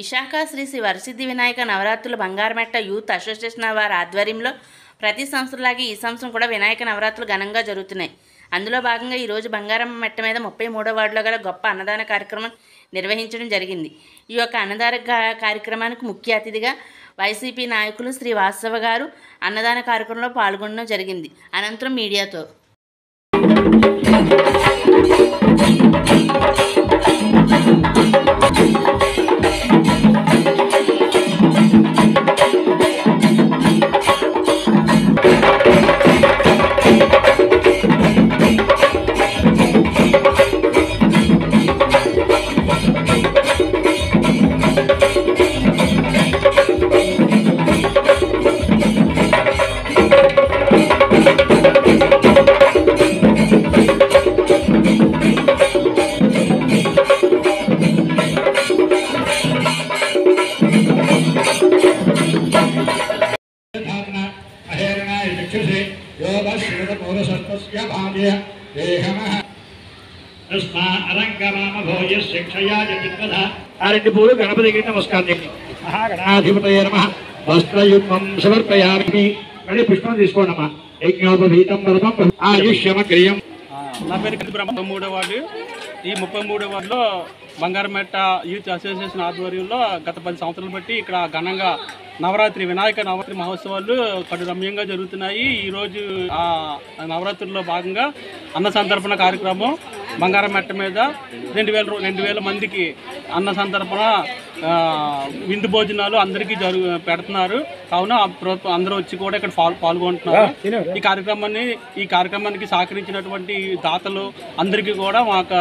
విశాఖ శ్రీ వరసిద్ధి వినాయక నవరాత్రుల బంగారమెట్ట youth association వారి ఆధ్వర్యంలో ప్రతి సంవత్సరంలాగే ఈ సంవత్సరం కూడా వినాయక నవరాత్రులు ఘనంగా జరుగుతున్నాయి. అందులో భాగంగా ఈరోజు బంగారం మెట్ట మీద 33వ వార్డులో గల గొప్ప అన్నదాన కార్యక్రమం నిర్వహించడం జరిగింది. ఈ యొక్క అన్నదాన కార్యక్రమానికి ముఖ్య అతిథిగా వైసీపీ నాయకులు శ్రీ వాస్తవ గారు అన్నదాన కార్యక్రమంలో పాల్గొనడం జరిగింది. అనంతరం మీడియాతో పూలు గణపతి నమస్కారం మహాగణాధిపతయే నమః వస్త్రయుగ్మం సమర్పయామి. మళ్ళీ పుష్పం తీసుకోండమ్మా. యజ్ఞోపవీతం వరదం ఆయుష్యమగ్రియం. నా పేరు 33వ వార్డు. ఈ 33వ వార్డులో బంగారమెట్ట యూత్ అసోసియేషన్ ఆధ్వర్యంలో గత 10 సంవత్సరాలు బట్టి ఇక్కడ ఘనంగా వినాయక నవరాత్రి మహోత్సవాలు కడు రమ్యంగా జరుగుతున్నాయి. ఈరోజు ఆ నవరాత్రుల్లో భాగంగా అన్న సంతర్పణ కార్యక్రమం బంగారమెట్ట మీద 2000 మందికి అన్న సంతర్పణ విందు భోజనాలు అందరికీ పెడుతున్నారు. కావున అందరూ వచ్చి కూడా ఇక్కడ పాల్గొంటున్నారు. ఈ కార్యక్రమానికి సహకరించినటువంటి దాతలు అందరికీ కూడా మాకు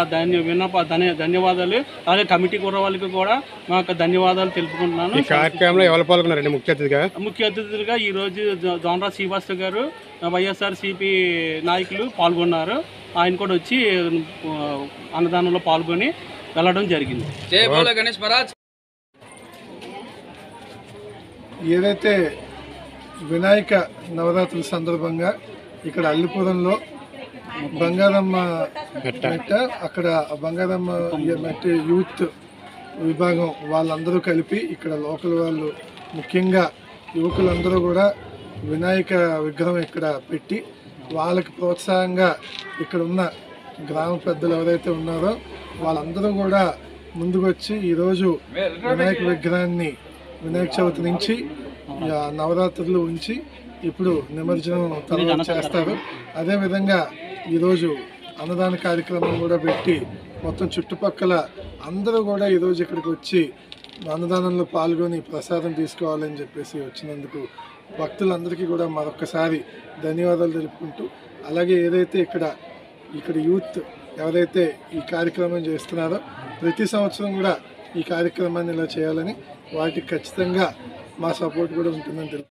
ధన్యవాదాలు. అలాగే కమిటీ కూడా వాళ్ళకి కూడా మాకు ధన్యవాదాలు తెలుపుకుంటున్నాను. ఈ కార్యక్రమంలో ఎవరు పాల్గొన్నారండి? ముఖ్య అతిథులుగా ఈరోజు జోనరా శ్రీవాస్తవ్ గారు, వైఎస్ఆర్సీపీ నాయకులు పాల్గొన్నారు. ఆయన కూడా వచ్చి అన్నదానంలో పాల్గొని వెళ్ళడం జరిగింది. ఏదైతే వినాయక నవరాత్రుల సందర్భంగా ఇక్కడ అల్లిపురంలో బంగారమ్మ మెట్ట, అక్కడ బంగారమ్మ మెట్ట యూత్ విభాగం వాళ్ళందరూ కలిపి ఇక్కడ లోకల్ వాళ్ళు, ముఖ్యంగా యువకులందరూ కూడా వినాయక విగ్రహం ఇక్కడ పెట్టి వాళ్ళకి ప్రోత్సాహంగా ఇక్కడ ఉన్న గ్రామ పెద్దలు ఎవరైతే ఉన్నారో వాళ్ళందరూ కూడా ముందుకొచ్చి ఈరోజు వినాయక విగ్రహాన్ని వినాయక చవితి నుంచి నవరాత్రులు ఉంచి ఇప్పుడు నిమజ్జనం తర్వాత చేస్తారు. అదేవిధంగా ఈరోజు అన్నదాన కార్యక్రమం కూడా పెట్టి మొత్తం చుట్టుపక్కల అందరూ కూడా ఈరోజు ఇక్కడికి వచ్చి అన్నదానంలో పాల్గొని ప్రసాదం తీసుకోవాలని చెప్పేసి వచ్చినందుకు భక్తులందరికీ కూడా మరొకసారి ధన్యవాదాలు తెలుపుకుంటూ, అలాగే ఏదైతే ఇక్కడ యూత్ ఎవరైతే ఈ కార్యక్రమం చేస్తున్నారో ప్రతి సంవత్సరం కూడా ఈ కార్యక్రమాన్ని ఇలా చేయాలని, వాటికి ఖచ్చితంగా మా సపోర్ట్ కూడా ఉంటుందని తెలుపు.